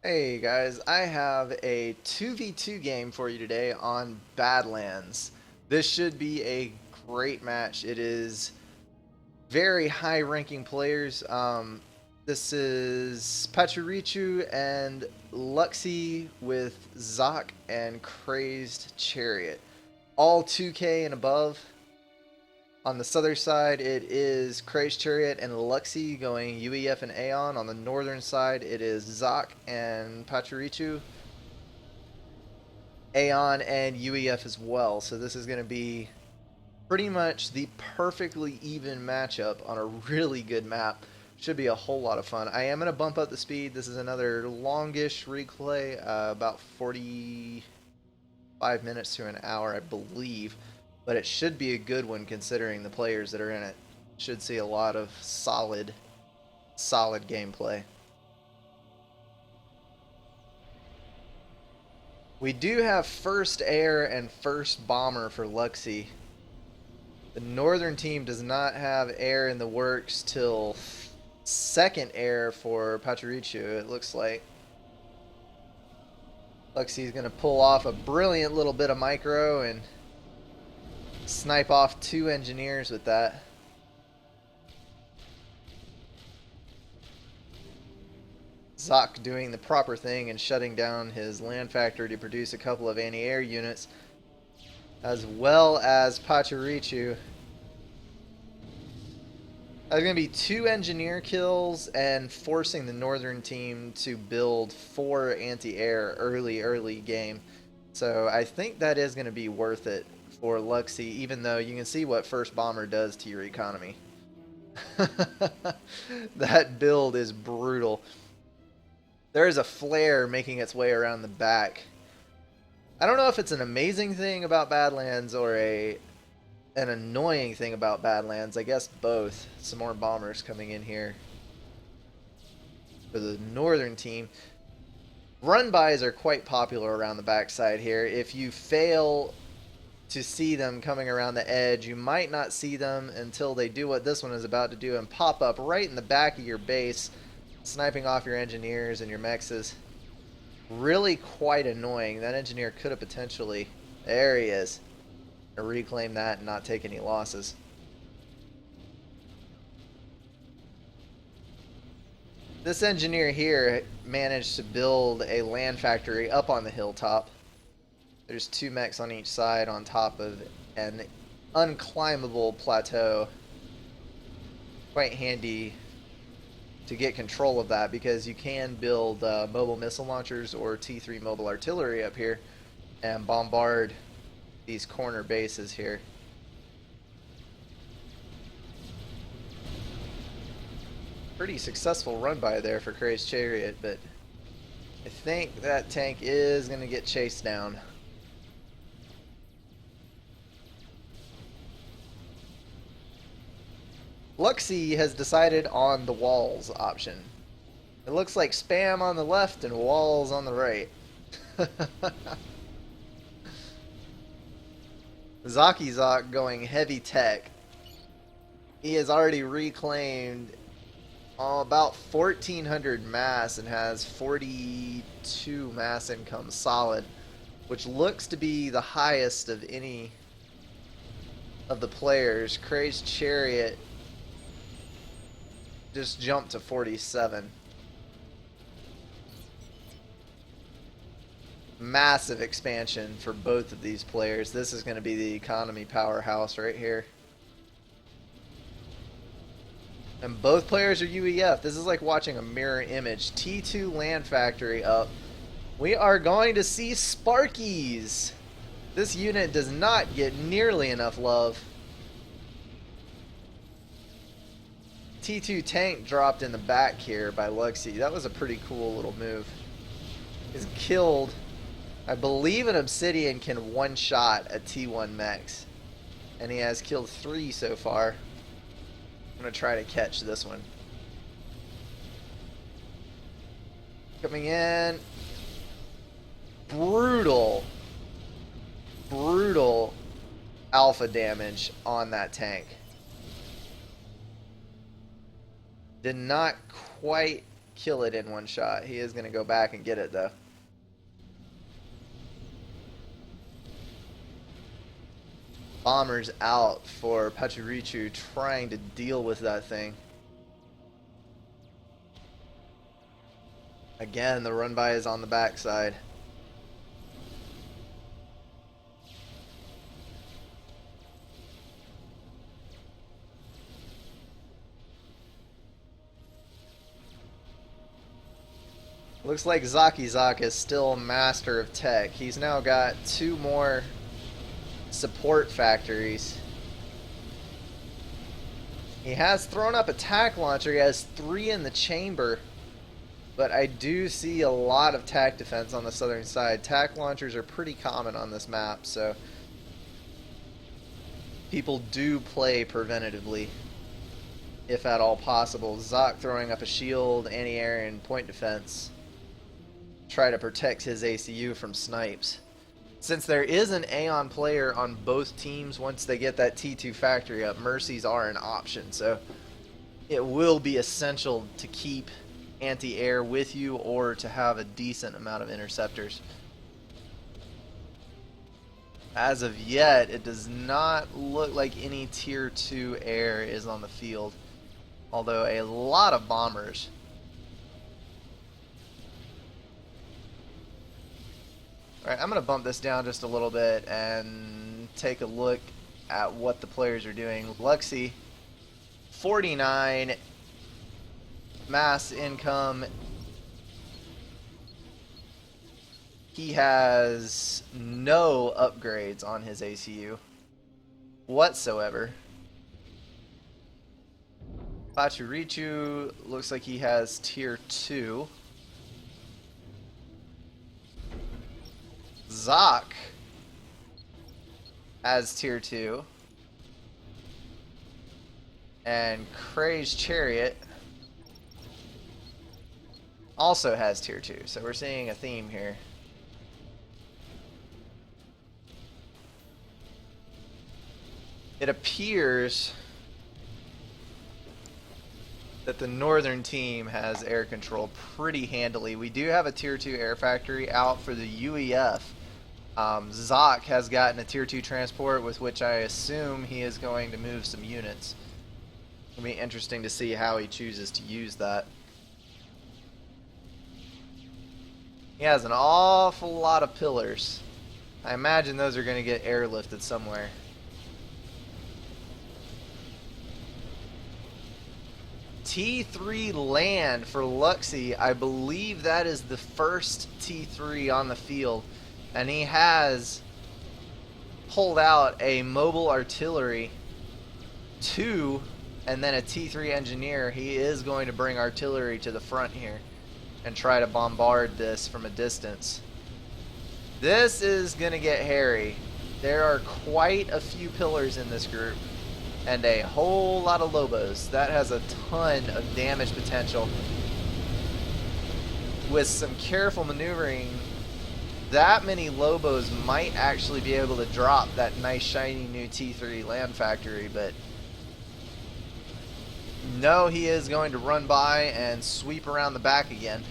Hey guys, I have a 2v2 game for you today on Badlands. This should be a great match. It is very high ranking players. This is Pachirichu and Luxie with Zoc and Crazed Chariot. All 2K and above. On the southern side, it is Crazed Chariot and Luxie going UEF and Aeon. On the northern side, it is Zoc and Pachirichu, Aeon and UEF as well. So this is going to be pretty much the perfectly even matchup on a really good map. Should be a whole lot of fun. I am going to bump up the speed. This is another longish replay, about 45 minutes to an hour, I believe. But it should be a good one considering the players that are in it. Should see a lot of solid gameplay. We do have first air and first bomber for Luxie. The northern team does not have air in the works till second air for Pachirichu, it looks like. Luxie's going to pull off a brilliant little bit of micro and snipe off two engineers with that. Zoc doing the proper thing and shutting down his land factory to produce a couple of anti-air units, as well as Pachirichu. There's going to be two engineer kills and forcing the northern team to build 4 anti-air early game. So I think that is going to be worth it for Luxie, even though you can see what first bomber does to your economy. That build is brutal. There is a flare making its way around the back. I don't know if it's an amazing thing about Badlands or an annoying thing about Badlands. I guess both. Some more bombers coming in here for the northern team. Run-bys are quite popular around the backside here. If you fail to see them coming around the edge, you might not see them until they do what this one is about to do and pop up right in the back of your base, sniping off your engineers and your mexes. Really quite annoying. That engineer could have potentially, there he is, to reclaim that and not take any losses. This engineer here managed to build a land factory up on the hilltop. There's 2 mechs on each side on top of an unclimbable plateau. Quite handy to get control of that because you can build mobile missile launchers or T3 mobile artillery up here and bombard these corner bases here. Pretty successful run by there for Crazed Chariot, but I think that tank is going to get chased down. Luxie has decided on the walls option. It looks like spam on the left and walls on the right. Zoc going heavy tech. He has already reclaimed about 1,400 mass and has 42 mass income solid, which looks to be the highest of any of the players. Crazed Chariot just jumped to 47. Massive expansion for both of these players. This is going to be the economy powerhouse right here. And both players are UEF. This is like watching a mirror image. T2 land factory up. We are going to see Sparkies. This unit does not get nearly enough love. T2 tank dropped in the back here by Luxie. That was a pretty cool little move. He's killed. I believe an Obsidian can one-shot a T1 mechs. And he has killed 3 so far. I'm going to try to catch this one. Coming in. Brutal alpha damage on that tank. Did not quite kill it in one shot. He is going to go back and get it, though. Bombers out for Pachirichu trying to deal with that thing. Again, the run by is on the backside. Looks like Zaki is still master of tech. He's now got 2 more support factories. He has thrown up a tack launcher. He has 3 in the chamber. But I do see a lot of tack defense on the southern side. Tack launchers are pretty common on this map, so people do play preventatively, if at all possible. Zoc throwing up a shield, anti-air, and point defense. Try to protect his ACU from snipes. Since there is an Aeon player on both teams, once they get that T2 factory up, Mercies are an option. So it will be essential to keep anti-air with you or to have a decent amount of interceptors. As of yet, it does not look like any tier 2 air is on the field, although a lot of bombers. Alright, I'm going to bump this down just a little bit and take a look at what the players are doing. Luxy, 49 mass income. He has no upgrades on his ACU whatsoever. Pachirichu looks like he has tier 2. Zoc has tier 2. And Kray's Chariot also has tier 2. So we're seeing a theme here. It appears that the northern team has air control pretty handily. We do have a tier 2 air factory out for the UEF. Zoc has gotten a tier 2 transport with which I assume he is going to move some units. It'll be interesting to see how he chooses to use that. He has an awful lot of pillars. I imagine those are going to get airlifted somewhere. T3 land for Luxy. I believe that is the first T3 on the field. And he has pulled out a mobile artillery, 2, and then a T3 engineer. He is going to bring artillery to the front here and try to bombard this from a distance. This is going to get hairy. There are quite a few pillars in this group and a whole lot of Lobos. That has a ton of damage potential. With some careful maneuvering, that many Lobos might actually be able to drop that nice shiny new T3 land factory, but no, he is going to run by and sweep around the back again.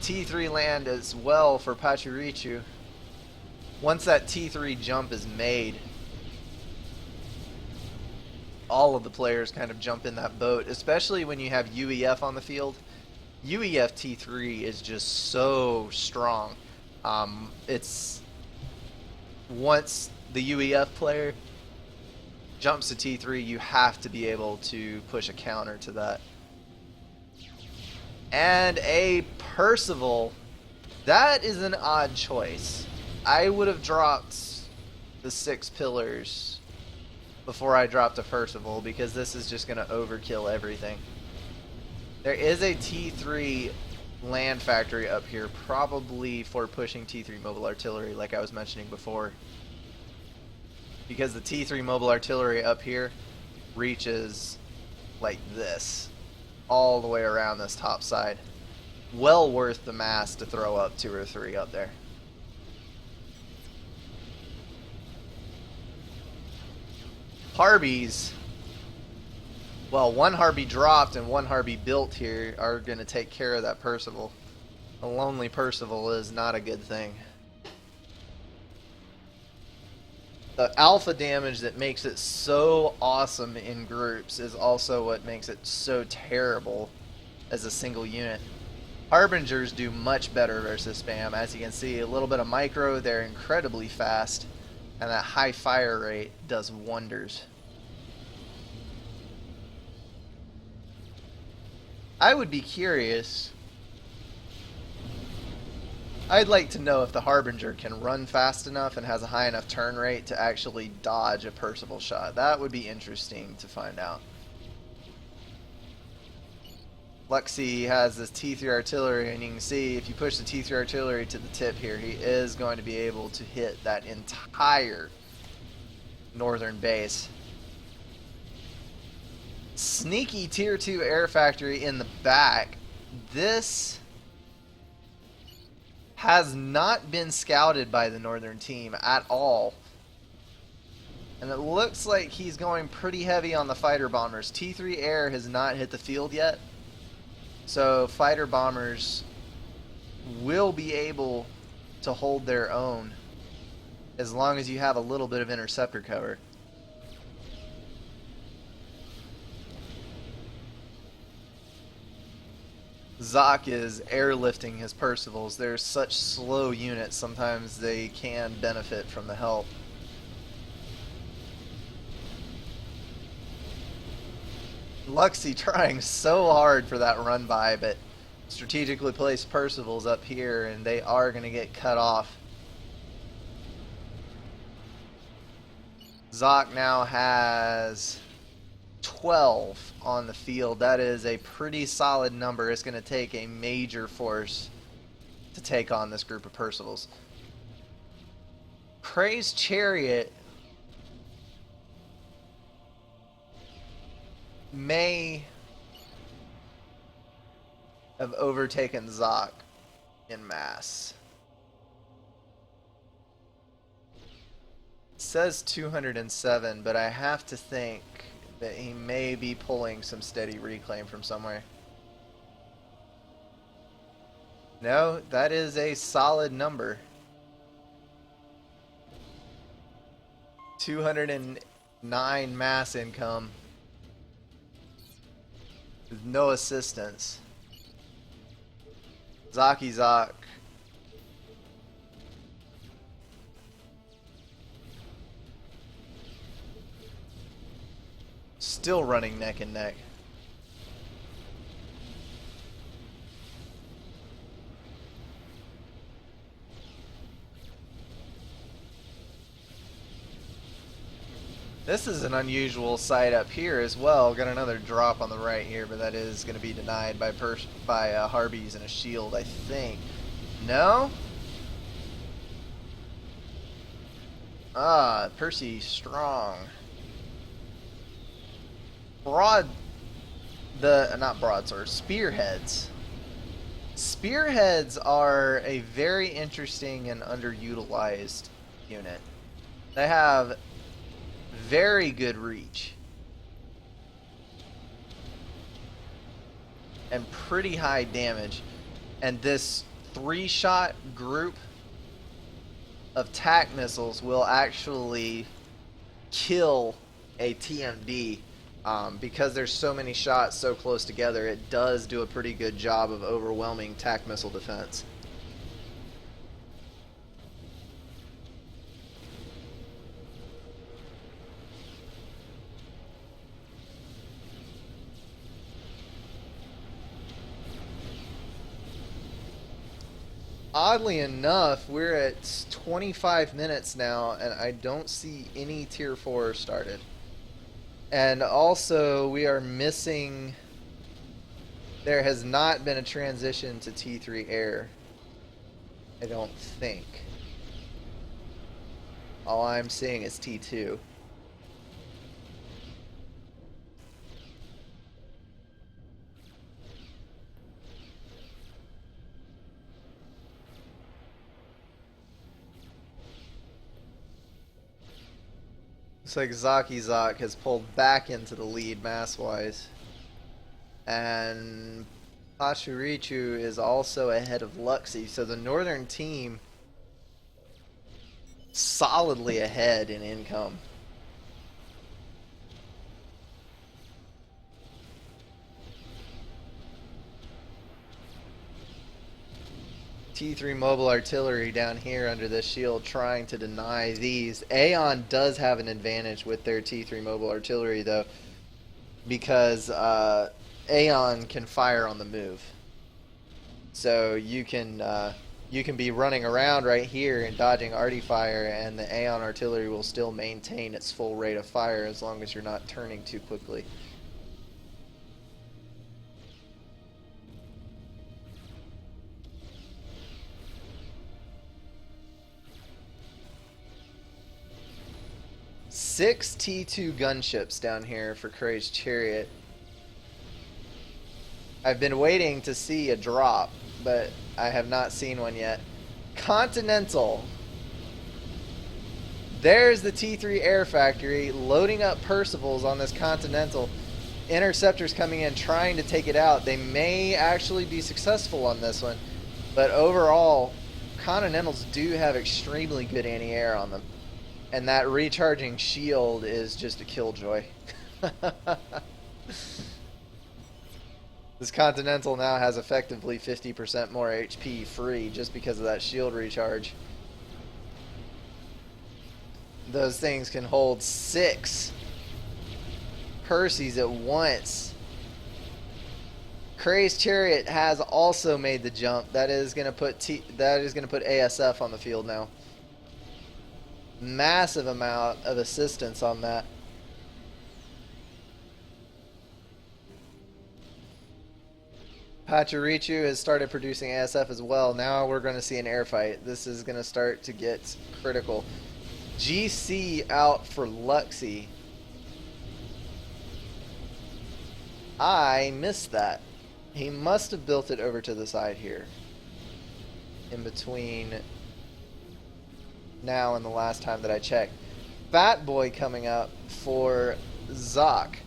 T3 land as well for Pachirichu. Once that T3 jump is made, all of the players kind of jump in that boat, especially when you have UEF on the field. UEF T3 is just so strong. It's once the UEF player jumps to T3, you have to be able to push a counter to that. And a Percival. That is an odd choice. I would have dropped the 6 pillars before I dropped a Percival, because this is just going to overkill everything. There is a T3 land factory up here, probably for pushing T3 mobile artillery, like I was mentioning before. Because the T3 mobile artillery up here reaches like this, all the way around this top side. Well worth the mass to throw up 2 or 3 up there. Harbies Well, one Harpy dropped and one Harpy built here are going to take care of that Percival. A lonely Percival is not a good thing. The alpha damage that makes it so awesome in groups is also what makes it so terrible as a single unit. Harbingers do much better versus spam. As you can see, a little bit of micro, they're incredibly fast, and that high fire rate does wonders. I would be curious. I'd like to know if the Harbinger can run fast enough and has a high enough turn rate to actually dodge a Percival shot. That would be interesting to find out. Luxie has this T3 artillery, and you can see if you push the T3 artillery to the tip here, he is going to be able to hit that entire northern base. Sneaky tier 2 air factory in the back. This has not been scouted by the northern team at all. And it looks like he's going pretty heavy on the fighter bombers. T3 air has not hit the field yet. So fighter bombers will be able to hold their own as long as you have a little bit of interceptor cover. Zoc is airlifting his Percivals. They're such slow units, sometimes they can benefit from the help. Luxie trying so hard for that run by, but strategically placed Percivals up here, and they are going to get cut off. Zoc now has 12 on the field. That is a pretty solid number. It's going to take a major force to take on this group of Percivals. Prey's Chariot may have overtaken Zoc in mass. It says 207, but I have to think that he may be pulling some steady reclaim from somewhere. No, that is a solid number. 209 mass income with no assistance. Zoc. Still running neck and neck. This is an unusual sight up here as well. Got another drop on the right here, but that is going to be denied by Harbies and a shield, I think. No? Ah, Percy strong. Spearheads. Spearheads are a very interesting and underutilized unit. They have very good reach and pretty high damage, and this 3-shot group of TAC missiles will actually kill a TMD. Because there's so many shots so close together, it does do a pretty good job of overwhelming TAC missile defense. Oddly enough, we're at 25 minutes now, and I don't see any Tier 4 started. And also, we are missing... There has not been a transition to T3 Air. I don't think. All I'm seeing is T2. Looks like Zaki Zak has pulled back into the lead mass-wise. And Pachirichu is also ahead of Luxie, so the northern team solidly ahead in income. T3 mobile artillery down here under the shield trying to deny these. Aeon does have an advantage with their T3 mobile artillery though, because Aeon can fire on the move. So you can be running around right here and dodging arty fire, and the Aeon artillery will still maintain its full rate of fire as long as you're not turning too quickly. Six T2 gunships down here for Crazed Chariot. I've been waiting to see a drop, but I have not seen one yet. Continental. There's the T3 Air Factory loading up Percivals on this Continental. Interceptors coming in trying to take it out. They may actually be successful on this one, but overall, Continentals do have extremely good anti-air on them. And that recharging shield is just a killjoy. This Continental now has effectively 50% more HP free just because of that shield recharge. Those things can hold 6 Percys at once. Crazed Chariot has also made the jump. That is going to put ASF on the field now. Massive amount of assistance on that. Pachirichu has started producing ASF as well. Now we're going to see an air fight. This is going to start to get critical. GC out for Luxie. I missed that. He must have built it over to the side here. In between now and the last time that I checked. Fat Boy coming up for Zak.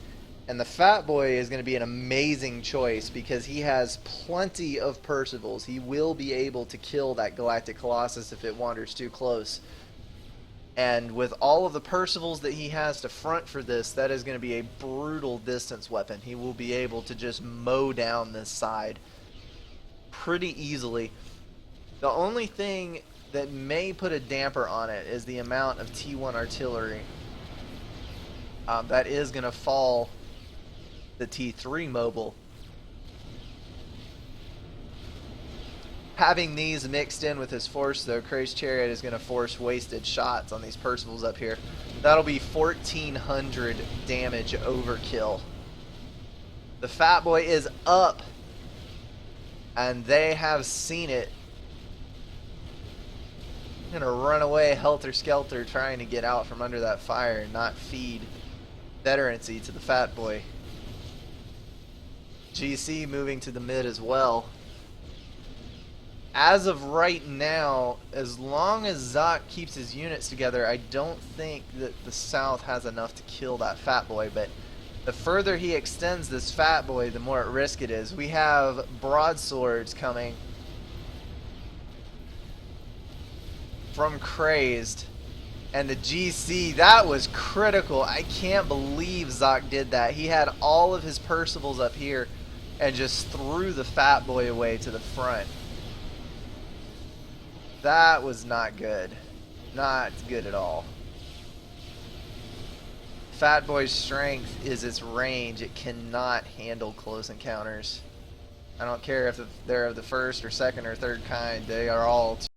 And the Fat Boy is going to be an amazing choice because he has plenty of Percivals. He will be able to kill that Galactic Colossus if it wanders too close. And with all of the Percivals that he has to front for this, that is going to be a brutal distance weapon. He will be able to just mow down this side pretty easily. The only thing that may put a damper on it is the amount of T1 artillery. That is going to fall the T3 mobile. Having these mixed in with his force though, Crazed Chariot is going to force wasted shots on these Percivals up here. That'll be 1400 damage overkill. The Fat Boy is up, and they have seen it. Gonna run away helter-skelter trying to get out from under that fire and not feed veterancy to the Fat Boy. GC moving to the mid as well. As of right now, as long as Zak keeps his units together, I don't think that the South has enough to kill that Fat Boy, but the further he extends this Fat Boy, the more at risk it is. We have broadswords coming from Crazed, and the GC, that was critical. I can't believe Zak did that. He had all of his Percivals up here and just threw the Fat Boy away to the front. That was not good. Not good at all. Fat Boy's strength is its range. It cannot handle close encounters. I don't care if they're of the first or second or third kind. They are all